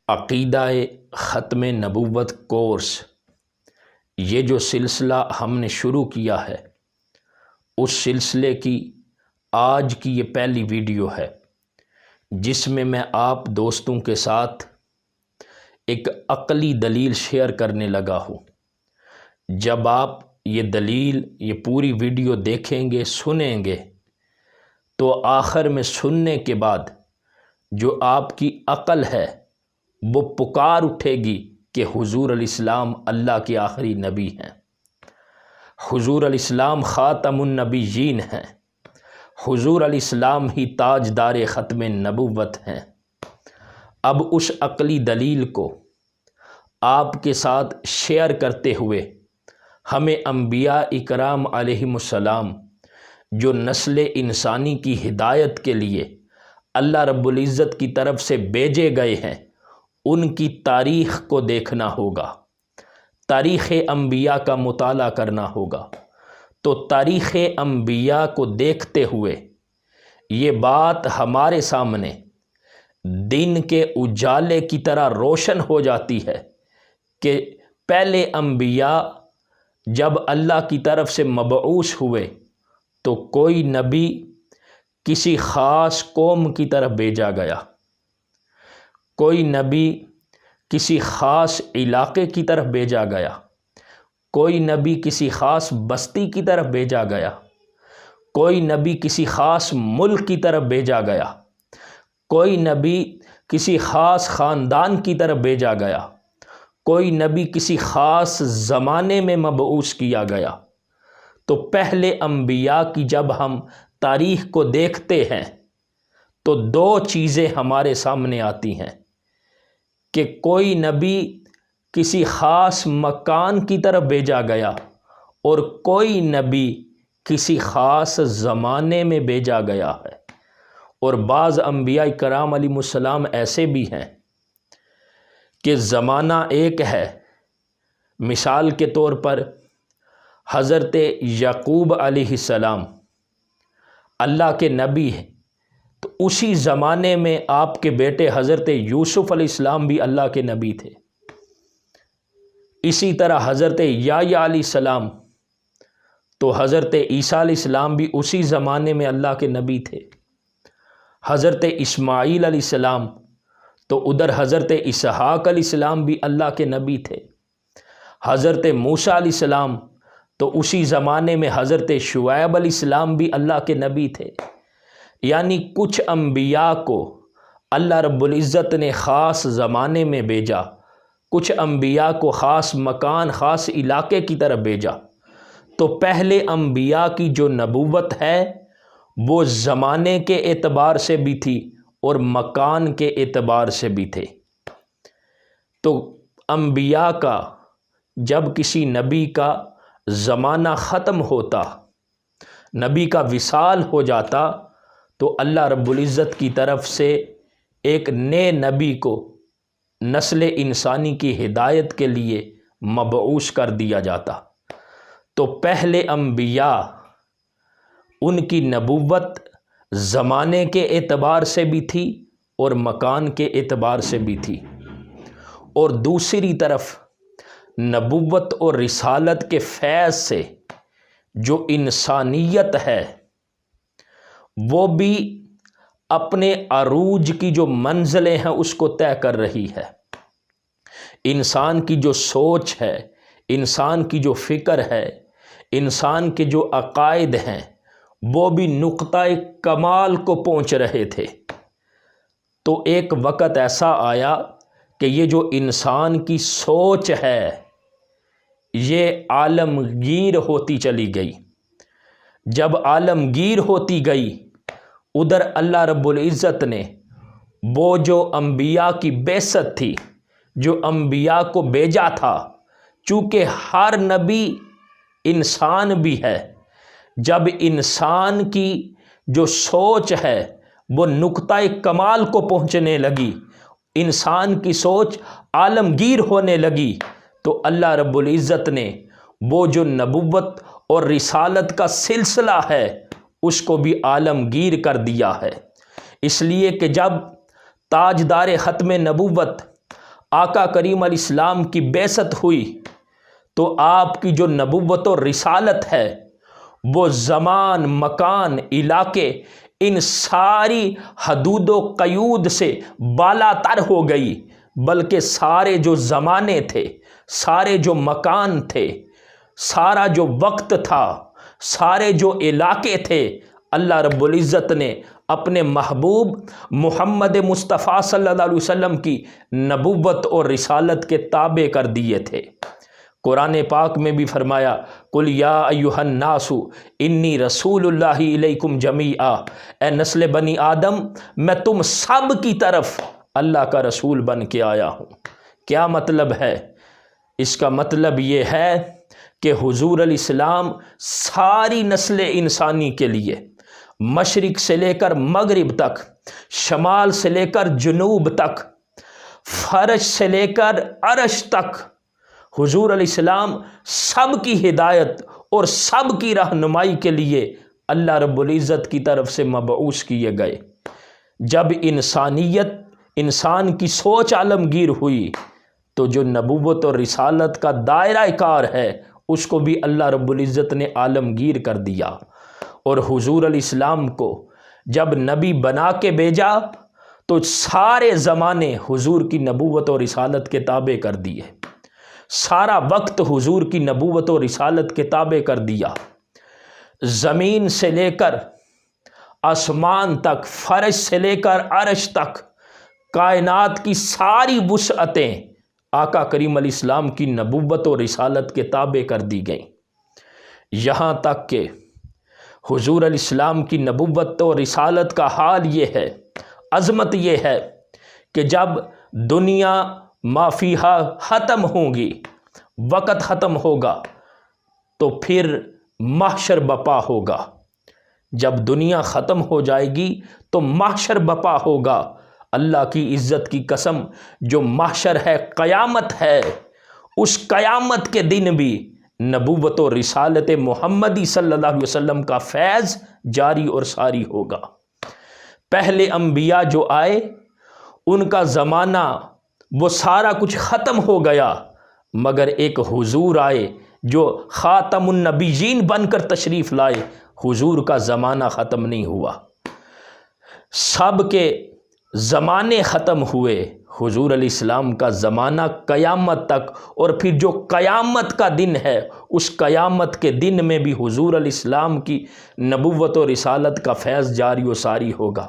عقیدہ ختم نبوت کورس، یہ جو سلسلہ ہم نے شروع کیا ہے اس سلسلے کی آج کی یہ پہلی ویڈیو ہے، جس میں آپ دوستوں کے ساتھ ایک عقلی دلیل شیئر کرنے لگا ہوں۔ جب آپ یہ دلیل، یہ پوری ویڈیو دیکھیں گے، سنیں گے، تو آخر میں سننے کے بعد جو آپ کی عقل ہے وہ پکار اٹھے گی کہ حضور علیہ السلام اللہ کے آخری نبی ہیں، حضور علیہ السلام خاتم النبیین ہیں، حضور علیہ السلام ہی تاجدار ختم نبوت ہیں۔ اب اس عقلی دلیل کو آپ کے ساتھ شیئر کرتے ہوئے ہمیں انبیاء اکرام علیہم السلام جو نسل انسانی کی ہدایت کے لیے اللہ رب العزت کی طرف سے بھیجے گئے ہیں، ان کی تاریخ کو دیکھنا ہوگا، تاریخ انبیاء کا مطالعہ کرنا ہوگا۔ تو تاریخ انبیاء کو دیکھتے ہوئے یہ بات ہمارے سامنے دن کے اجالے کی طرح روشن ہو جاتی ہے کہ پہلے انبیاء جب اللہ کی طرف سے مبعوث ہوئے تو کوئی نبی کسی خاص قوم کی طرف بھیجا گیا، کوئی نبی کسی خاص علاقے کی طرف بھیجا گیا، کوئی نبی کسی خاص بستی کی طرف بھیجا گیا، کوئی نبی کسی خاص ملک کی طرف بھیجا گیا، کوئی نبی کسی خاص خاندان کی طرف بھیجا گیا، کوئی نبی کسی خاص زمانے میں مبعوث کیا گیا۔ تو پہلے انبیاء کی جب ہم تاریخ کو دیکھتے ہیں تو دو چیزیں ہمارے سامنے آتی ہیں کہ کوئی نبی کسی خاص مکان کی طرف بھیجا گیا اور کوئی نبی کسی خاص زمانے میں بھیجا گیا ہے۔ اور بعض انبیاء کرام علیہ السلام ایسے بھی ہیں کہ زمانہ ایک ہے، مثال کے طور پر حضرت یعقوب علیہ السلام اللہ کے نبی ہیں، تو اسی زمانے میں آپ کے بیٹے حضرت یوسف علیہ السلام بھی اللہ کے نبی تھے۔ اسی طرح حضرت یحییٰ علیہ السلام، تو حضرت عیسیٰ علیہ السلام بھی اسی زمانے میں اللہ کے نبی تھے۔ حضرت اسماعیل علیہ السلام، تو ادھر حضرت اسحاق علیہ السلام بھی اللہ کے نبی تھے۔ حضرت موسیٰ علیہ السلام، تو اسی زمانے میں حضرت شعیب علیہ السلام بھی اللہ کے نبی تھے۔ یعنی کچھ انبیاء کو اللہ رب العزت نے خاص زمانے میں بھیجا، کچھ انبیاء کو خاص مکان، خاص علاقے کی طرف بھیجا۔ تو پہلے انبیاء کی جو نبوت ہے وہ زمانے کے اعتبار سے بھی تھی اور مکان کے اعتبار سے بھی تھے۔ تو انبیاء کا جب کسی نبی کا زمانہ ختم ہوتا، نبی کا وصال ہو جاتا، تو اللہ رب العزت کی طرف سے ایک نئے نبی کو نسل انسانی کی ہدایت کے لیے مبعوث کر دیا جاتا۔ تو پہلے انبیاء، ان کی نبوت زمانے کے اعتبار سے بھی تھی اور مکان کے اعتبار سے بھی تھی، اور دوسری طرف نبوت اور رسالت کے فیض سے جو انسانیت ہے وہ بھی اپنے عروج کی جو منزلیں ہیں اس کو طے کر رہی ہے۔ انسان کی جو سوچ ہے، انسان کی جو فکر ہے، انسان کے جو عقائد ہیں، وہ بھی نقطۂ کمال کو پہنچ رہے تھے۔ تو ایک وقت ایسا آیا کہ یہ جو انسان کی سوچ ہے یہ عالمگیر ہوتی چلی گئی۔ جب عالمگیر ہوتی گئی، ادھر اللہ رب العزت نے وہ جو انبیاء کی بعثت تھی، جو انبیاء کو بھیجا تھا، چونکہ ہر نبی انسان بھی ہے، جب انسان کی جو سوچ ہے وہ نقطۂ کمال کو پہنچنے لگی، انسان کی سوچ عالمگیر ہونے لگی، تو اللہ رب العزت نے وہ جو نبوت اور رسالت کا سلسلہ ہے اس کو بھی عالمگیر کر دیا ہے۔ اس لیے کہ جب تاجدار ختم نبوت آقا کریم علیہ السلام کی بعثت ہوئی تو آپ کی جو نبوت و رسالت ہے وہ زمان، مکان، علاقے، ان ساری حدود و قیود سے بالا تر ہو گئی، بلکہ سارے جو زمانے تھے، سارے جو مکان تھے، سارا جو وقت تھا، سارے جو علاقے تھے، اللہ رب العزت نے اپنے محبوب محمد مصطفیٰ صلی اللہ علیہ وسلم کی نبوت اور رسالت کے تابع کر دیے تھے۔ قرآن پاک میں بھی فرمایا قل یا ایھا الناس انی رسول اللہ الیکم جمیعا، اے نسل بنی آدم میں تم سب کی طرف اللہ کا رسول بن کے آیا ہوں۔ کیا مطلب ہے؟ اس کا مطلب یہ ہے کہ حضور علیہ السلام ساری نسل انسانی کے لیے، مشرق سے لے کر مغرب تک، شمال سے لے کر جنوب تک، فرش سے لے کر عرش تک، حضور علیہ السلام سب کی ہدایت اور سب کی رہنمائی کے لیے اللہ رب العزت کی طرف سے مبعوث کیے گئے۔ جب انسان کی سوچ عالمگیر ہوئی تو جو نبوت اور رسالت کا دائرہ کار ہے اس کو بھی اللہ رب العزت نے عالمگیر کر دیا، اور حضور علیہ السلام کو جب نبی بنا کے بھیجا تو سارے زمانے حضور کی نبوت اور رسالت کے تابع کر دیے، سارا وقت حضور کی نبوت و رسالت کے تابع کر دیا۔ زمین سے لے کر آسمان تک، فرش سے لے کر عرش تک، کائنات کی ساری وسعتیں آقا کریم علیہ السلام کی نبوت و رسالت کے تابع کر دی گئیں، یہاں تک کہ حضور علیہ السلام کی نبوت و رسالت کا حال یہ ہے، عظمت یہ ہے کہ جب دنیا ما فیہا ختم ہوگی، وقت ختم ہوگا تو پھر محشر بپا ہوگا۔ جب دنیا ختم ہو جائے گی تو محشر بپا ہوگا۔ اللہ کی عزت کی قسم، جو محشر ہے، قیامت ہے، اس قیامت کے دن بھی نبوت و رسالت محمدی صلی اللہ علیہ وسلم کا فیض جاری اور ساری ہوگا۔ پہلے انبیاء جو آئے ان کا زمانہ وہ سارا کچھ ختم ہو گیا، مگر ایک حضور آئے جو خاتم النبیین بن کر تشریف لائے، حضور کا زمانہ ختم نہیں ہوا۔ سب کے زمانے ختم ہوئے، حضور علیہ السلام کا زمانہ قیامت تک، اور پھر جو قیامت کا دن ہے اس قیامت کے دن میں بھی حضور علیہ السلام کی نبوت و رسالت کا فیض جاری و ساری ہوگا۔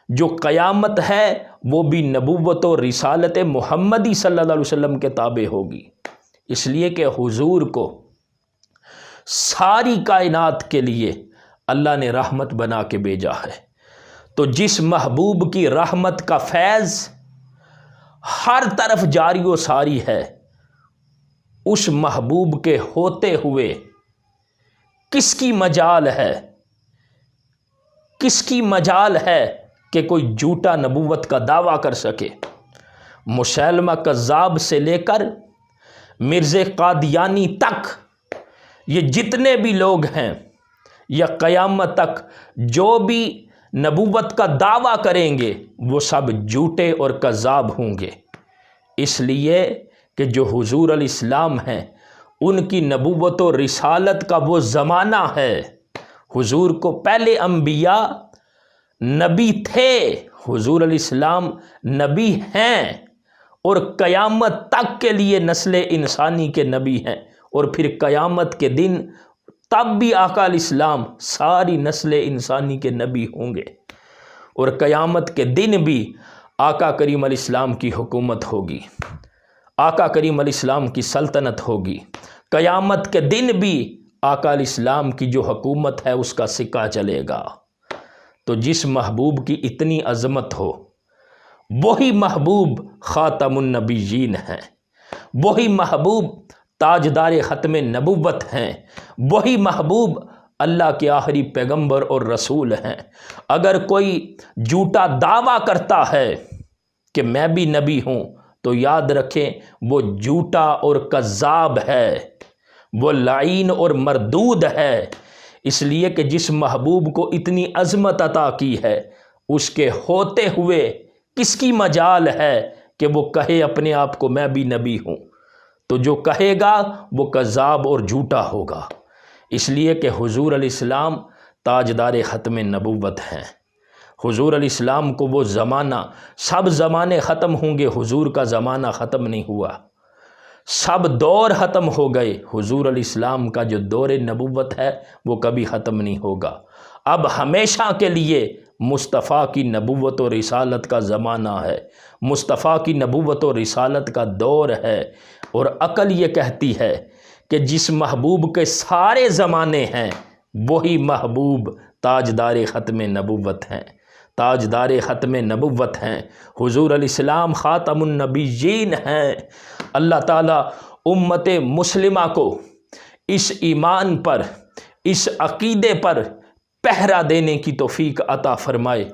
جو قیامت ہے وہ بھی نبوت و رسالت محمدی صلی اللہ علیہ وسلم کے تابع ہوگی، اس لیے کہ حضور کو ساری کائنات کے لیے اللہ نے رحمت بنا کے بھیجا ہے۔ تو جس محبوب کی رحمت کا فیض ہر طرف جاری و ساری ہے، اس محبوب کے ہوتے ہوئے کس کی مجال ہے، کس کی مجال ہے کہ کوئی جھوٹا نبوت کا دعویٰ کر سکے؟ مسیلمہ کذاب سے لے کر مرزا قادیانی تک، یہ جتنے بھی لوگ ہیں، یا قیامت تک جو بھی نبوت کا دعویٰ کریں گے وہ سب جھوٹے اور کذاب ہوں گے، اس لیے کہ جو حضور علیہ السلام ہیں ان کی نبوت و رسالت کا وہ زمانہ ہے۔ حضور کو پہلے انبیاء نبی تھے، حضور علیہ السلام نبی ہیں، اور قیامت تک کے لیے نسل انسانی کے نبی ہیں، اور پھر قیامت کے دن تب بھی آقا علیہ السلام ساری نسل انسانی کے نبی ہوں گے، اور قیامت کے دن بھی آقا کریم علیہ السلام کی حکومت ہوگی، آقا کریم علیہ السلام کی سلطنت ہوگی۔ قیامت کے دن بھی آقا علیہ السلام کی جو حکومت ہے اس کا سکہ چلے گا۔ تو جس محبوب کی اتنی عظمت ہو، وہی محبوب خاتم النبیین ہیں، وہی محبوب تاجدار ختم نبوت ہیں، وہی محبوب اللہ کے آخری پیغمبر اور رسول ہیں۔ اگر کوئی جھوٹا دعویٰ کرتا ہے کہ میں بھی نبی ہوں تو یاد رکھیں وہ جھوٹا اور کذاب ہے، وہ لعین اور مردود ہے، اس لیے کہ جس محبوب کو اتنی عظمت عطا کی ہے اس کے ہوتے ہوئے کس کی مجال ہے کہ وہ کہے اپنے آپ کو میں بھی نبی ہوں، تو جو کہے گا وہ کذاب اور جھوٹا ہوگا۔ اس لیے کہ حضور علیہ السلام تاجدار ختم نبوت ہیں۔ حضور علیہ السلام کو وہ زمانہ، سب زمانے ختم ہوں گے، حضور کا زمانہ ختم نہیں ہوا، سب دور ختم ہو گئے، حضور علیہ السلام کا جو دور نبوت ہے وہ کبھی ختم نہیں ہوگا۔ اب ہمیشہ کے لیے مصطفیٰ کی نبوت و رسالت کا زمانہ ہے، مصطفیٰ کی نبوت و رسالت کا دور ہے۔ اور عقل یہ کہتی ہے کہ جس محبوب کے سارے زمانے ہیں وہی محبوب تاجدار ختم نبوت ہیں، تاجدار ختم نبوت ہیں، حضور علیہ السلام خاتم النبیین ہیں۔ اللہ تعالیٰ امت مسلمہ کو اس ایمان پر، اس عقیدے پر پہرا دینے کی توفیق عطا فرمائے۔